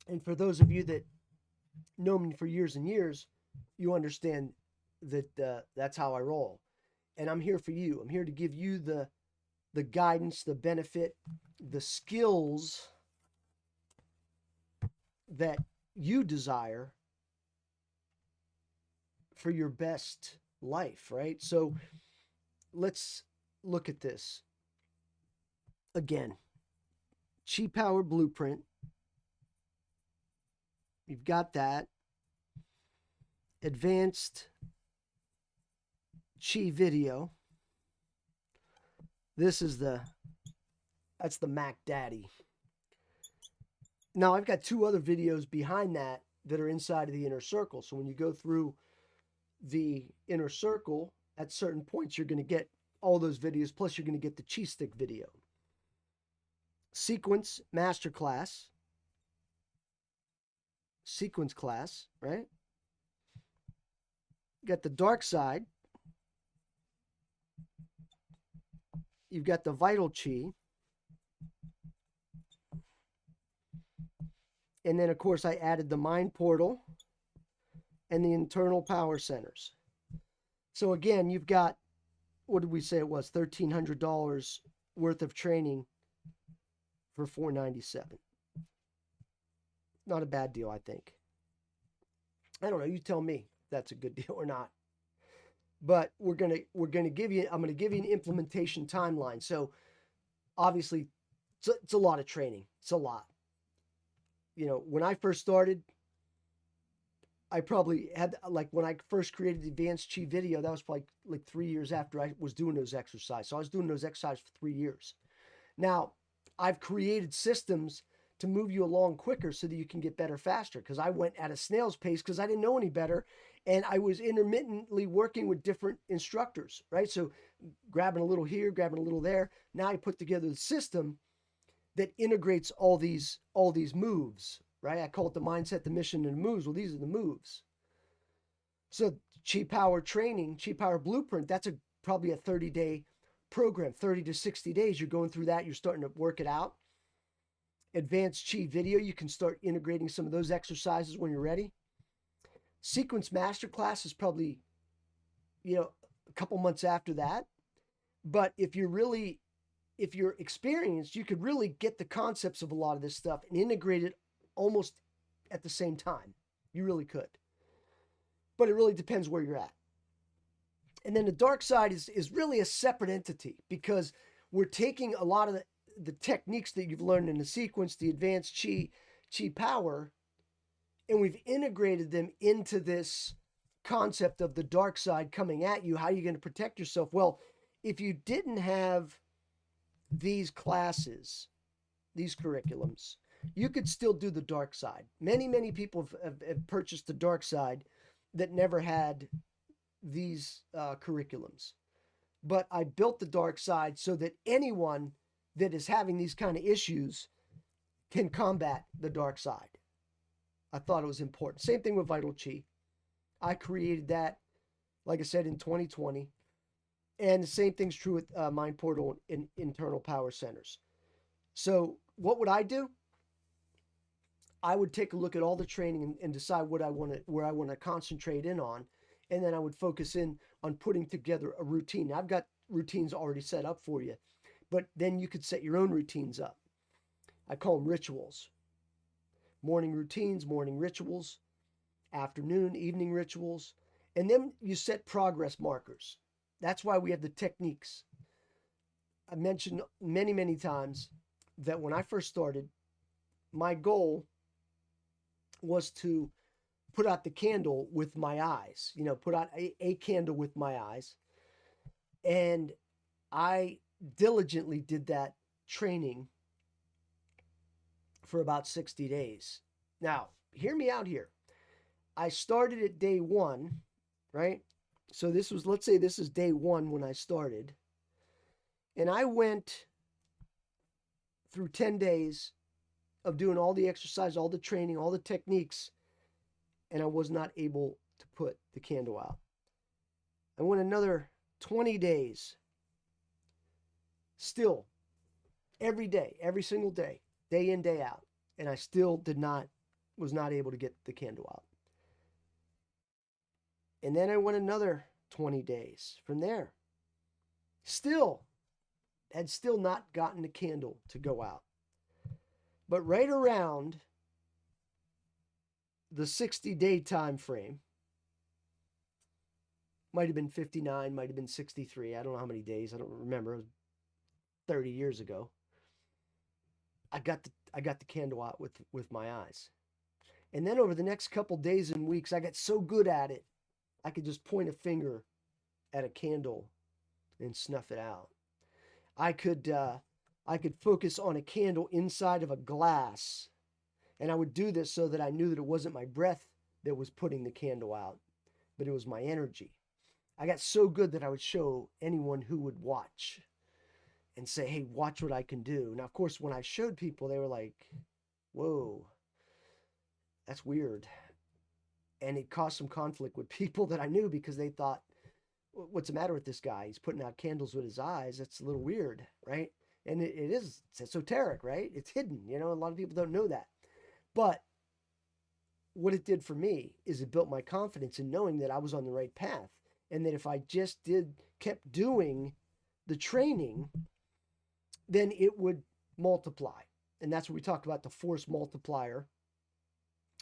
And for those of you that know me for years and years, you understand that that's how I roll. And I'm here for you. I'm here to give you the guidance, the benefit, the skills that you desire for your best life, right? So let's look at this. Again, Chi Power Blueprint. You've got that. Advanced Chi video. That's the Mac Daddy. Now I've got two other videos behind that are inside of the inner circle. So when you go through the inner circle, at certain points, you're going to get all those videos. Plus you're going to get the Chi Stick video. Sequence Masterclass. Sequence class, right? You got the dark side. You've got the Vital Chi. And then, of course, I added the Mind Portal and the internal power centers. So again, you've got, what did we say it was? $1,300 worth of training for $497. Not a bad deal, I think. I don't know. You tell me if that's a good deal or not. But I'm gonna give you an implementation timeline. So obviously, it's a lot of training. It's a lot. You know, when I first started, I probably had, like, when I first created the Advanced Chi video, that was probably like 3 years after I was doing those exercises. So I was doing those exercises for 3 years. Now, I've created systems to move you along quicker so that you can get better faster. Because I went at a snail's pace because I didn't know any better. And I was intermittently working with different instructors, right? So grabbing a little here, grabbing a little there. Now I put together the system that integrates all these moves, right? I call it the mindset, the mission, and the moves. Well, these are the moves. So Chi Power training, Chi Power Blueprint, that's probably a 30-day program, 30 to 60 days. You're going through that. You're starting to work it out. Advanced Chi video, you can start integrating some of those exercises when you're ready. Sequence Masterclass is probably, a couple months after that. But if you're experienced, you could really get the concepts of a lot of this stuff and integrate it almost at the same time. You really could. But it really depends where you're at. And then the dark side is really a separate entity, because we're taking a lot of the techniques that you've learned in the sequence, the advanced Chi Power, and we've integrated them into this concept of the dark side coming at you. How are you going to protect yourself? Well, if you didn't have these classes, these curriculums, you could still do the dark side. Many, many people have purchased the dark side that never had these curriculums. But I built the dark side so that anyone that is having these kind of issues can combat the dark side. I thought it was important. Same thing with Vital Chi. I created that, like I said, in 2020. And the same thing's true with Mind Portal and internal power centers. So what would I do? I would take a look at all the training and decide where I want to concentrate in on. And then I would focus in on putting together a routine. Now, I've got routines already set up for you, but then you could set your own routines up. I call them rituals. Morning routines, morning rituals, afternoon, evening rituals. And then you set progress markers. That's why we have the techniques. I mentioned many, many times that when I first started, my goal was to put out the candle with my eyes, put out a candle with my eyes. And I diligently did that training for about 60 days. Now, hear me out here. I started at day 1, right? So let's say this is day 1 when I started. And I went through 10 days of doing all the exercise, all the training, all the techniques, and I was not able to put the candle out. I went another 20 days, still, every day, every single day, day in, day out, and I still was not able to get the candle out. And then I went another 20 days from there. Had still not gotten the candle to go out. But right around the 60-day time frame, might have been 59, might have been 63. I don't know how many days. I don't remember. It was 30 years ago. I got the candle out with my eyes. And then over the next couple days and weeks, I got so good at it, I could just point a finger at a candle and snuff it out. I could focus on a candle inside of a glass, and I would do this so that I knew that it wasn't my breath that was putting the candle out, but it was my energy. I got so good that I would show anyone who would watch and say, hey, watch what I can do. Now, of course, when I showed people, they were like, whoa, that's weird. And it caused some conflict with people that I knew, because they thought, what's the matter with this guy? He's putting out candles with his eyes. That's a little weird, right? And it's esoteric, right? It's hidden. A lot of people don't know that. But what it did for me is it built my confidence in knowing that I was on the right path, and that if I just kept doing the training, then it would multiply. And that's what we talked about, the force multiplier.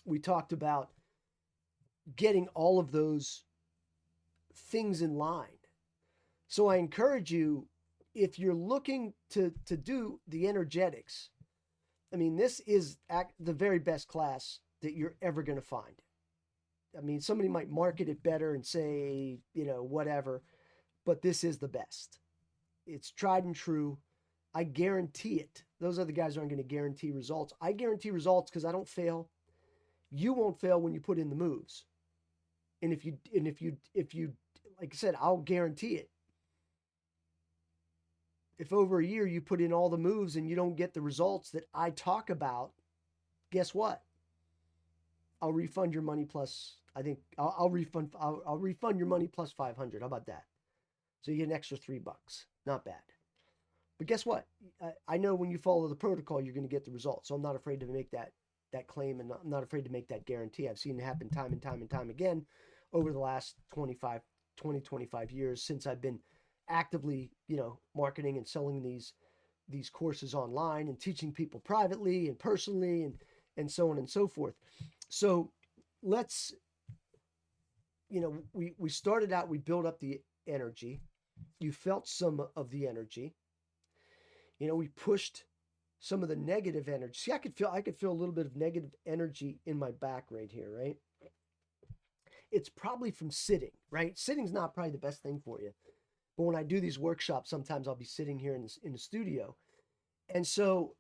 We talked about getting all of those things in line. So I encourage you, if you're looking to do the energetics, I mean, this is the very best class that you're ever going to find. I mean, somebody might market it better and say, whatever, but this is the best. It's tried and true. I guarantee it Those other guys aren't going to guarantee results. I guarantee results because I don't fail. You won't fail when you put in the moves. And if you, like I said, I'll guarantee it. If over a year you put in all the moves and you don't get the results that I talk about, guess what? I'll refund your money plus, I think I'll refund your money plus 500. How about that? So you get an extra $3. Not bad. But guess what? I know when you follow the protocol, you're going to get the results. So I'm not afraid to make that claim, and I'm not afraid to make that guarantee. I've seen it happen time and time and time again over the last 25 years since I've been actively, marketing and selling these courses online and teaching people privately and personally and so on and so forth. So let's, we started out, we built up the energy. You felt some of the energy. We pushed some of the negative energy. See, I could feel a little bit of negative energy in my back right here, right? It's probably from sitting, right? Sitting's not probably the best thing for you. But when I do these workshops, sometimes I'll be sitting here in the studio. And so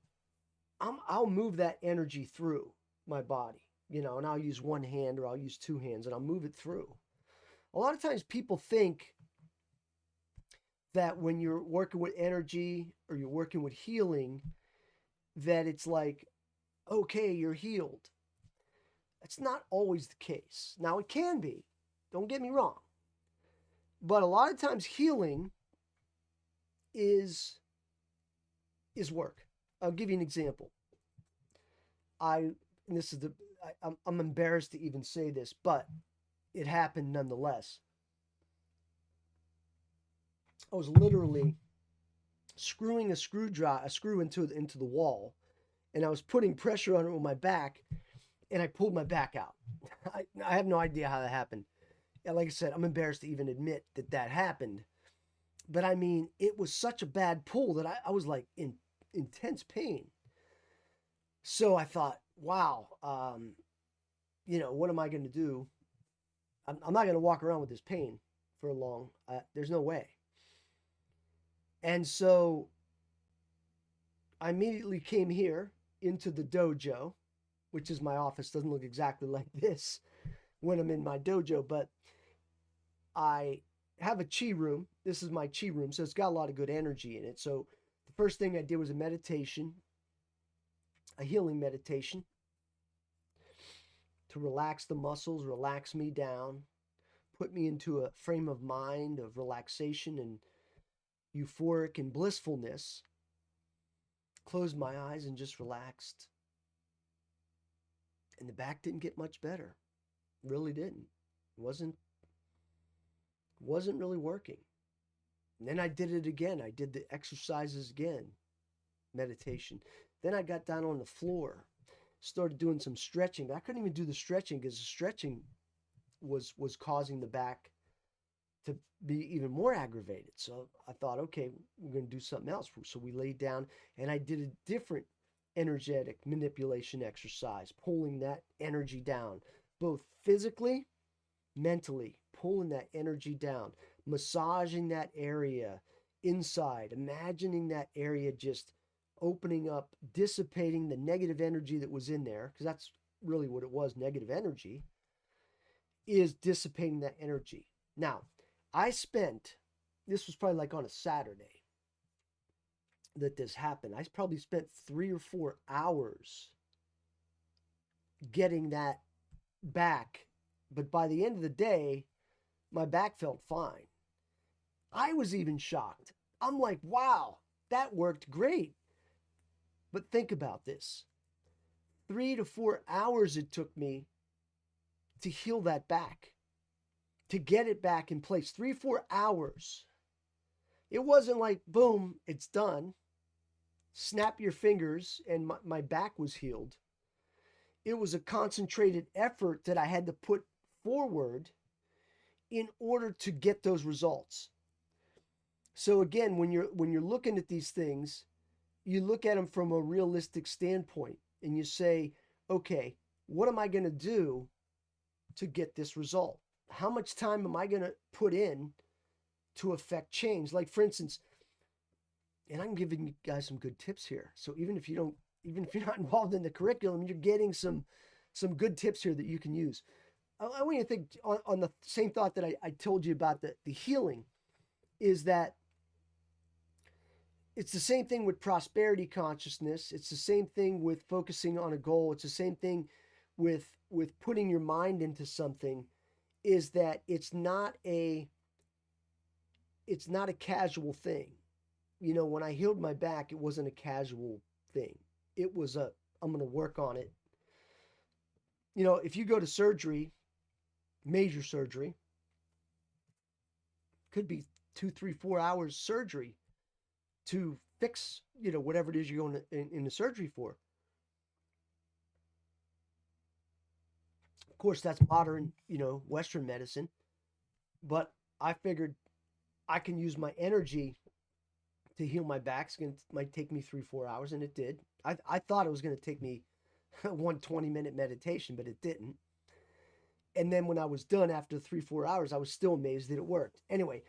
I'll move that energy through my body, and I'll use one hand or I'll use two hands and I'll move it through. A lot of times people think that when you're working with energy or you're working with healing, that it's like, okay, you're healed. That's not always the case. Now, it can be. Don't get me wrong. But a lot of times healing is work. I'll give you an example. I'm embarrassed to even say this, but it happened nonetheless. I was literally screwing a screw into the wall, and I was putting pressure on it with my back, and I pulled my back out. I have no idea how that happened. And like I said, I'm embarrassed to even admit that happened. But I mean, it was such a bad pull that I was like in intense pain. So I thought, wow, what am I going to do? I'm not going to walk around with this pain for long. There's no way. And so I immediately came here into the dojo, which is my office. Doesn't look exactly like this when I'm in my dojo, but I have a chi room. This is my chi room, so it's got a lot of good energy in it. So the first thing I did was a meditation, a healing meditation to relax the muscles, relax me down, put me into a frame of mind of relaxation and euphoric and blissfulness. Closed my eyes and just relaxed. And the back didn't get much better. Really didn't. Wasn't really working. And then I did it again. I did the exercises again, meditation. Then I got down on the floor, started doing some stretching. But I couldn't even do the stretching because the stretching was causing the back to be even more aggravated. So I thought, okay, we're going to do something else. So we laid down and I did a different energetic manipulation exercise, pulling that energy down, both physically, mentally, pulling that energy down, massaging that area inside, imagining that area just opening up, dissipating the negative energy that was in there, because that's really what it was, negative energy, is dissipating that energy. Now, this was probably like on a Saturday that this happened. I probably spent 3 or 4 hours getting that back. But by the end of the day, my back felt fine. I was even shocked. I'm like, wow, that worked great. But think about this. 3 to 4 hours it took me to heal that back, to get it back in place. 3 or 4 hours. It wasn't like, boom, it's done. Snap your fingers and my back was healed. It was a concentrated effort that I had to put forward in order to get those results. So again, when you're looking at these things, you look at them from a realistic standpoint and you say, okay, what am I going to do to get this result? How much time am I going to put in to affect change? Like, for instance, And I'm giving you guys some good tips here. So even if you're not involved in the curriculum, you're getting some good tips here that you can use. I want you to think on the same thought that I told you about the healing, is that it's the same thing with prosperity consciousness. It's the same thing with focusing on a goal. It's the same thing with putting your mind into something, is that it's not a casual thing. You know, when I healed my back, it wasn't a casual thing. It was I'm going to work on it. You know, if you go to surgery, major surgery, could be 2, 3, 4 hours surgery to fix, you know, whatever it is you're going in the surgery for. Of course, that's modern, you know, Western medicine. But I figured I can use my energy to heal my back. It might take me 3, 4 hours, and it did. I thought it was going to take me one 20-minute meditation, but it didn't. And then when I was done after 3, 4 hours, I was still amazed that it worked. Anyway,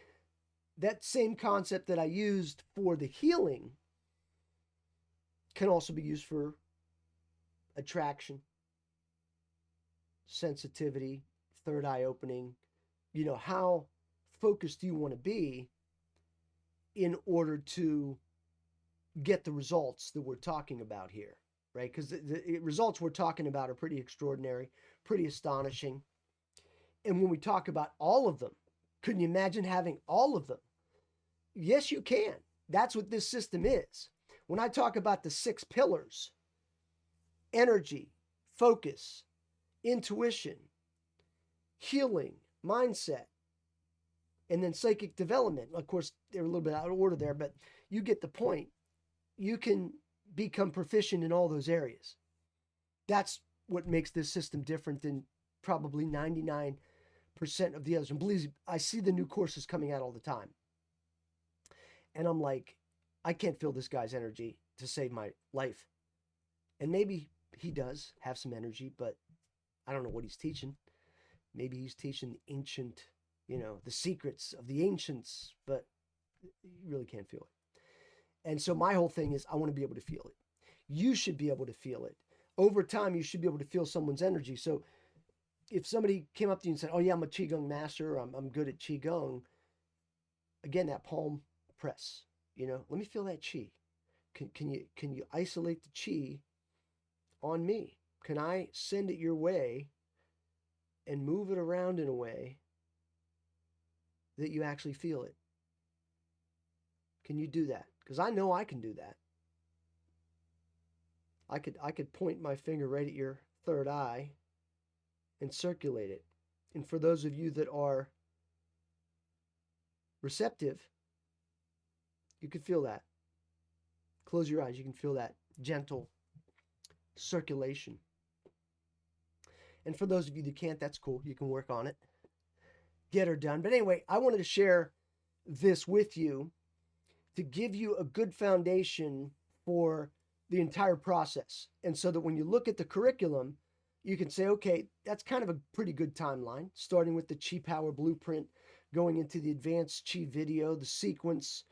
that same concept that I used for the healing can also be used for attraction, sensitivity, third eye opening. You know, how focused do you want to be in order to get the results that we're talking about here, right? Because the results we're talking about are pretty extraordinary, pretty astonishing. And when we talk about all of them, couldn't you imagine having all of them? Yes, you can. That's what this system is. When I talk about the 6 pillars, energy, focus, intuition, healing, mindset, and then psychic development. Of course, they're a little bit out of order there, but you get the point. You can become proficient in all those areas. That's what makes this system different than probably 99% of the others. And believe me, I see the new courses coming out all the time. And I'm like, I can't feel this guy's energy to save my life. And maybe he does have some energy, but I don't know what he's teaching. Maybe he's teaching the ancient, you know, the secrets of the ancients, but you really can't feel it. And so my whole thing is I want to be able to feel it. You should be able to feel it. Over time, you should be able to feel someone's energy. So if somebody came up to you and said, oh yeah, I'm a Qigong master, I'm good at Qigong, again, that palm press, you know, let me feel that Qi. Can you isolate the Qi on me? Can I send it your way and move it around in a way that you actually feel it? Can you do that? Because I know I can do that. I could point my finger right at your third eye and circulate it. And for those of you that are receptive, you can feel that. Close your eyes, you can feel that gentle circulation. And for those of you that can't, that's cool. You can work on it. Get her done. But anyway, I wanted to share this with you to give you a good foundation for the entire process. And so that when you look at the curriculum, you can say, okay, that's kind of a pretty good timeline, starting with the Qi Power Blueprint, going into the advanced Qi video, the sequence,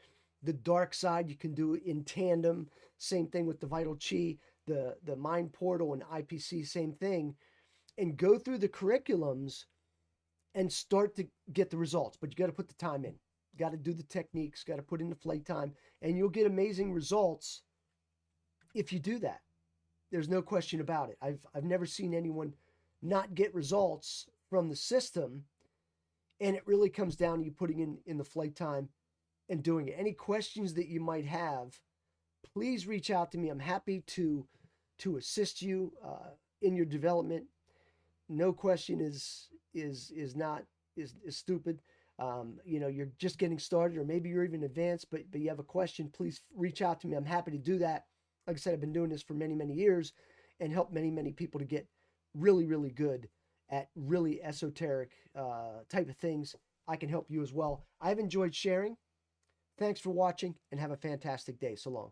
the dark side, you can do it in tandem. Same thing with the Vital Qi, the Mind Portal and IPC, same thing. And go through the curriculums and start to get the results. But you got to put the time in. You got to do the techniques, got to put in the flight time, and you'll get amazing results if you do that. There's no question about it. I've never seen anyone not get results from the system, and it really comes down to you putting in the flight time and doing it. Any questions that you might have, please reach out to me. I'm happy to assist you in your development. No question is stupid. You know, you're just getting started, or maybe you're even advanced, but you have a question, please reach out to me. I'm happy to do that. Like I said, I've been doing this for many, many years and helped many, many people to get really, really good at really esoteric type of things. I can help you as well. I've enjoyed sharing. Thanks for watching and have a fantastic day. So long.